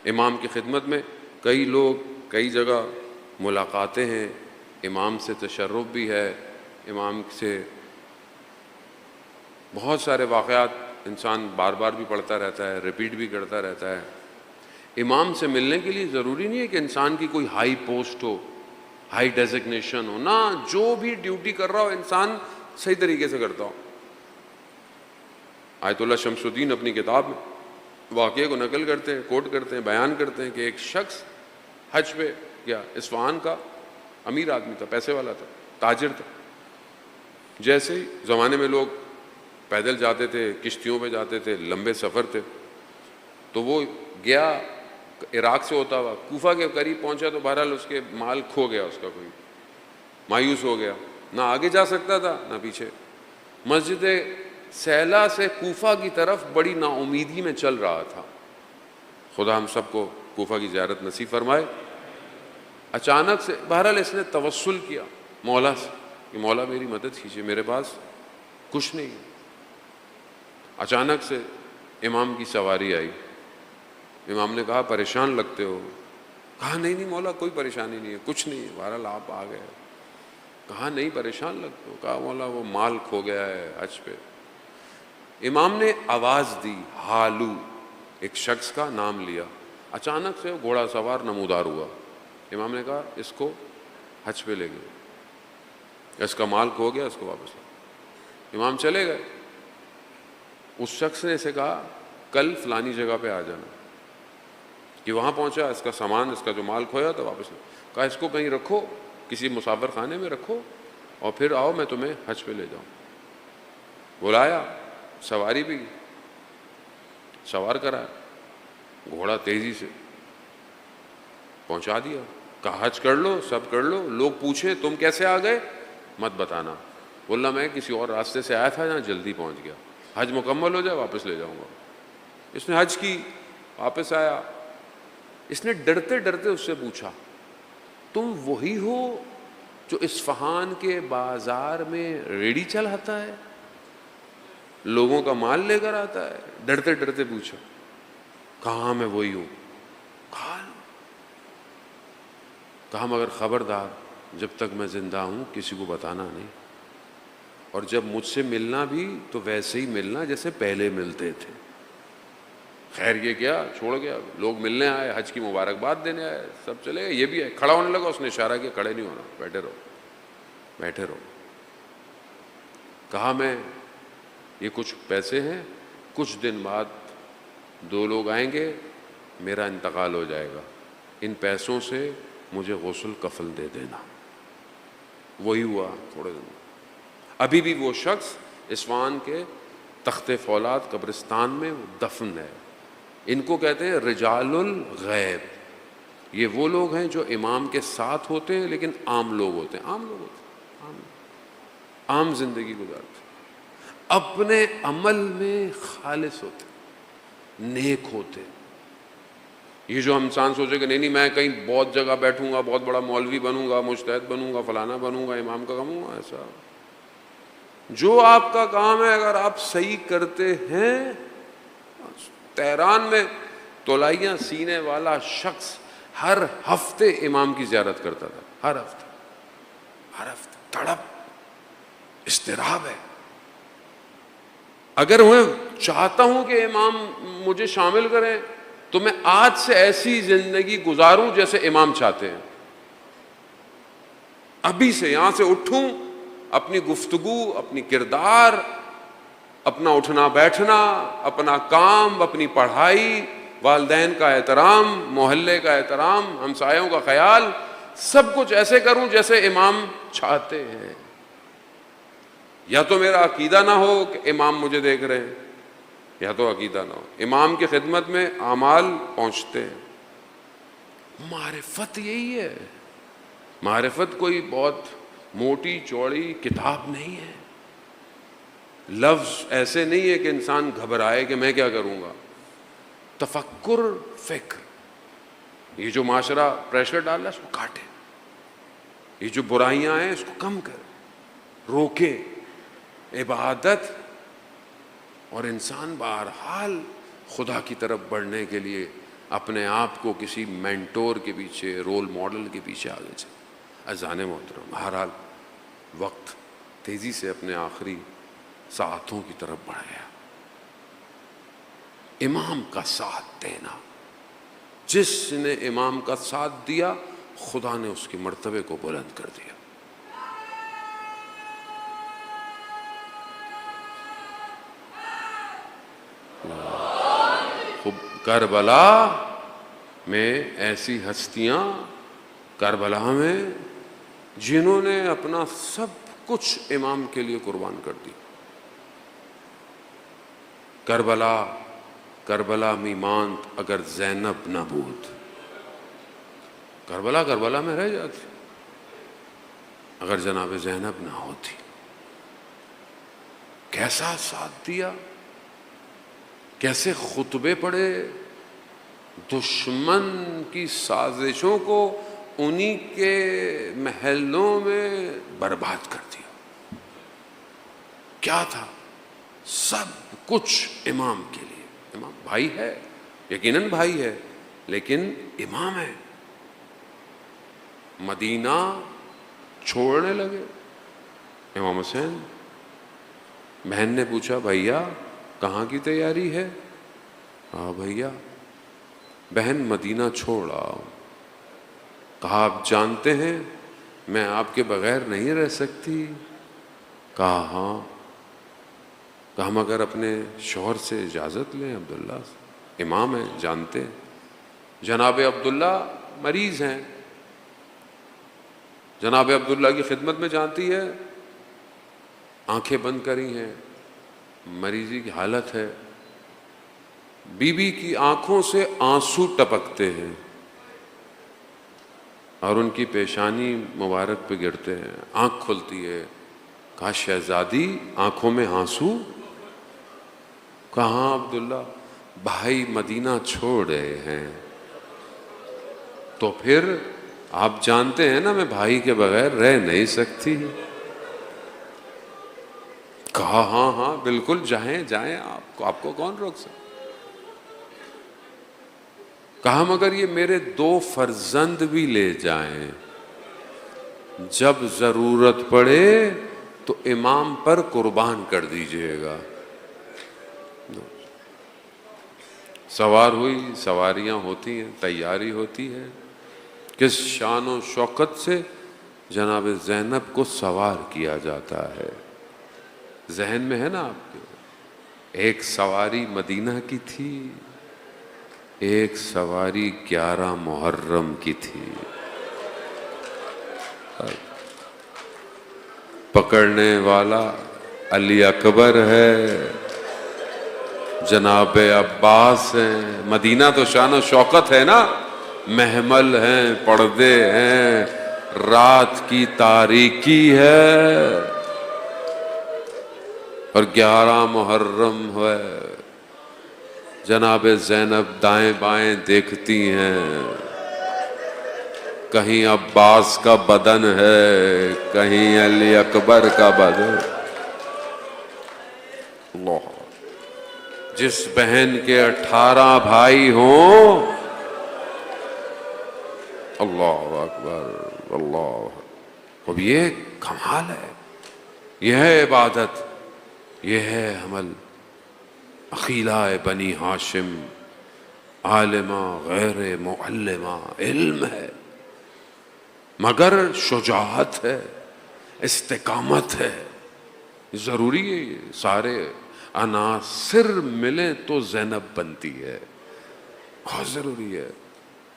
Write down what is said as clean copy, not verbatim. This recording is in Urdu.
امام کی خدمت میں کئی لوگ کئی جگہ ملاقاتیں ہیں، امام سے تشرف بھی ہے، امام سے بہت سارے واقعات انسان بار بار بھی پڑھتا رہتا ہے، ریپیٹ بھی کرتا رہتا ہے۔ امام سے ملنے کے لیے ضروری نہیں ہے کہ انسان کی کوئی ہائی پوسٹ ہو، ہائی ڈیزگنیشن ہو، نہ، جو بھی ڈیوٹی کر رہا ہو انسان صحیح طریقے سے کرتا ہو۔ آیت اللہ شمس الدین اپنی کتاب میں واقعے کو نقل کرتے ہیں، کوٹ کرتے ہیں، بیان کرتے ہیں کہ ایک شخص حج پہ گیا، اصفہان کا امیر آدمی تھا، پیسے والا تھا، تاجر تھا۔ جیسے ہی زمانے میں لوگ پیدل جاتے تھے، کشتیوں پہ جاتے تھے، لمبے سفر تھے، تو وہ گیا عراق سے ہوتا ہوا، کوفہ کے قریب پہنچا تو بہرحال اس کے مال کھو گیا، اس کا کوئی مایوس ہو گیا، نہ آگے جا سکتا تھا نہ پیچھے۔ مسجد سیلا سے کوفہ کی طرف بڑی نا امیدی میں چل رہا تھا۔ خدا ہم سب کو کوفہ کی زیارت نصیب فرمائے۔ اچانک سے بہرحال اس نے توسل کیا مولا سے کہ مولا میری مدد کیجیے، میرے پاس کچھ نہیں ہے۔ اچانک سے امام کی سواری آئی، امام نے کہا پریشان لگتے ہو؟ کہا نہیں نہیں مولا کوئی پریشانی نہیں ہے، کچھ نہیں ہے، بہرحال آپ آ گئے۔ کہا نہیں پریشان لگتے ہو؟ کہا مولا وہ مال کھو گیا ہے حج پہ۔ امام نے آواز دی، حالو، ایک شخص کا نام لیا، اچانک سے گھوڑا سوار نمودار ہوا۔ امام نے کہا اس کو حج پہ لے گئے، اس کا مال کھو گیا، اس کو واپس لاؤ۔ امام چلے گئے۔ اس شخص نے اسے کہا کل فلانی جگہ پہ آ جانا، کہ وہاں پہنچا، اس کا سامان، اس کا جو مال کھویا تھا واپس لاؤ۔ کہا اس کو کہیں رکھو، کسی مسافر خانے میں رکھو، اور پھر آؤ میں تمہیں حج پہ لے جاؤں۔ بلایا، سواری بھی سوار کرایا، گھوڑا تیزی سے پہنچا دیا۔ کہا حج کر لو، سب کر لو، لوگ پوچھیں تم کیسے آ گئے مت بتانا، بولا میں کسی اور راستے سے آیا تھا جہاں جلدی پہنچ گیا، حج مکمل ہو جائے واپس لے جاؤں گا۔ اس نے حج کی، واپس آیا۔ اس نے ڈرتے ڈرتے اس سے پوچھا تم وہی ہو جو اصفہان کے بازار میں ریڑھی چلاتا ہے، لوگوں کا مال لے کر آتا ہے؟ ڈرتے ڈرتے پوچھا۔ کہاں میں وہی ہوں۔ کہا مگر خبردار جب تک میں زندہ ہوں کسی کو بتانا نہیں، اور جب مجھ سے ملنا بھی تو ویسے ہی ملنا جیسے پہلے ملتے تھے۔ خیر یہ کیا، چھوڑ گیا، لوگ ملنے آئے، حج کی مبارکباد دینے آئے، سب چلے گئے، یہ بھی ہے، کھڑا ہونے لگا، اس نے اشارہ کیا کھڑے نہیں ہونا، بیٹھے رہو بیٹھے رہو۔ کہا میں یہ کچھ پیسے ہیں، کچھ دن بعد دو لوگ آئیں گے، میرا انتقال ہو جائے گا، ان پیسوں سے مجھے غسل کفن دے دینا۔ وہی ہوا تھوڑے دن۔ ابھی بھی وہ شخص اصفہان کے تخت فولاد قبرستان میں دفن ہے۔ ان کو کہتے ہیں رجال الغیب۔ یہ وہ لوگ ہیں جو امام کے ساتھ ہوتے ہیں لیکن عام لوگ ہوتے ہیں، عام زندگی گزارتے ہیں، اپنے عمل میں خالص ہوتے ہیں، نیک ہوتے ہیں۔ یہ جو انسان سوچے کہ نہیں نہیں میں کہیں بہت جگہ بیٹھوں گا، بہت بڑا مولوی بنوں گا، مجتہد بنوں گا، فلانا بنوں گا، امام کا کام ہوں گا، ایسا جو آپ کا کام ہے اگر آپ صحیح کرتے ہیں۔ تہران میں تولائیاں سینے والا شخص ہر ہفتے امام کی زیارت کرتا تھا، ہر ہفتے تڑپ اضطراب ہے۔ اگر میں چاہتا ہوں کہ امام مجھے شامل کریں تو میں آج سے ایسی زندگی گزاروں جیسے امام چاہتے ہیں، ابھی سے یہاں سے اٹھوں، اپنی گفتگو، اپنی کردار، اپنا اٹھنا بیٹھنا، اپنا کام، اپنی پڑھائی، والدین کا احترام، محلے کا احترام، ہمسایوں کا خیال، سب کچھ ایسے کروں جیسے امام چاہتے ہیں۔ یا تو میرا عقیدہ نہ ہو کہ امام مجھے دیکھ رہے ہیں، یا تو عقیدہ نہ ہو، امام کی خدمت میں اعمال پہنچتے ہیں۔ معرفت یہی ہے، معرفت کوئی بہت موٹی چوڑی کتاب نہیں ہے، لفظ ایسے نہیں ہے کہ انسان گھبرائے کہ میں کیا کروں گا۔ تفکر، فکر، یہ جو معاشرہ پریشر ڈال رہا ہے اس کو کاٹے، یہ جو برائیاں ہیں اس کو کم کرے، روکے، عبادت، اور انسان بہرحال خدا کی طرف بڑھنے کے لیے اپنے آپ کو کسی مینٹور کے پیچھے، رول ماڈل کے پیچھے آگے چلے۔ عزیزان محترم، بہرحال وقت تیزی سے اپنے آخری ساعتوں کی طرف بڑھ گیا۔ امام کا ساتھ دینا، جس نے امام کا ساتھ دیا خدا نے اس کے مرتبے کو بلند کر دیا۔ کربلا میں ایسی ہستیاں، کربلا میں جنہوں نے اپنا سب کچھ امام کے لیے قربان کر دی۔ کربلا می ماند اگر زینب نہ بود، کربلا میں رہ جاتی اگر جناب زینب نہ ہوتی۔ کیسا ساتھ دیا، کیسے خطبے پڑھے، دشمن کی سازشوں کو انہی کے محلوں میں برباد کر دیا۔ کیا تھا؟ سب کچھ امام کے لیے۔ امام بھائی ہے، یقیناً بھائی ہے، لیکن امام ہے۔ مدینہ چھوڑنے لگے امام حسین۔ بہن نے پوچھا بھیا کہاں کی تیاری ہے؟ ہاں بھیا، بہن مدینہ چھوڑ آؤ۔ کہا آپ جانتے ہیں میں آپ کے بغیر نہیں رہ سکتی؟ کہا ہاں۔ کہا مگر اپنے شوہر سے اجازت لیں، عبداللہ سے، امام ہیں جانتے ہیں۔ جناب عبداللہ مریض ہیں، جناب عبداللہ کی خدمت میں جانتی ہے، آنکھیں بند کری ہیں، مریضی کی حالت ہے، بی بی کی آنکھوں سے آنسو ٹپکتے ہیں اور ان کی پیشانی مبارک پہ گرتے ہیں، آنکھ کھلتی ہے۔ کہا شہزادی آنکھوں میں آنسو؟ کہاں عبداللہ، بھائی مدینہ چھوڑ رہے ہیں۔ تو پھر آپ جانتے ہیں نا میں بھائی کے بغیر رہ نہیں سکتی۔ کہا ہاں ہاں بالکل، جائیں آپ کو کون روک سکتا۔ کہا مگر یہ میرے 2 فرزند بھی لے جائیں، جب ضرورت پڑے تو امام پر قربان کر دیجئے گا۔ سوار ہوئی، سواریاں ہوتی ہیں، تیاری ہوتی ہے، کس شان و شوکت سے جناب زینب کو سوار کیا جاتا ہے۔ ذہن میں ہے نا آپ کے، ایک سواری مدینہ کی تھی، ایک سواری 11 محرم کی تھی۔ پکڑنے والا علی اکبر ہے، جناب عباس ہیں۔ مدینہ تو شان و شوکت ہے نا، محمل ہیں، پردے ہیں، رات کی تاریکی ہے، اور 11 محرم ہے۔ جناب زینب دائیں بائیں دیکھتی ہیں، کہیں عباس کا بدن ہے، کہیں علی اکبر کا بدن۔ اللہ، جس بہن کے 18 بھائی ہوں، اللہ اکبر، اللہ، اب یہ کمال ہے، یہ ہے عبادت، یہ ہے عمل۔ اخیلہ بنی ہاشم، عالمہ غیر معلمہ، علم ہے مگر شجاعت ہے، استقامت ہے۔ ضروری ہے یہ سارے عناصر ملیں تو زینب بنتی ہے، بہت ضروری ہے۔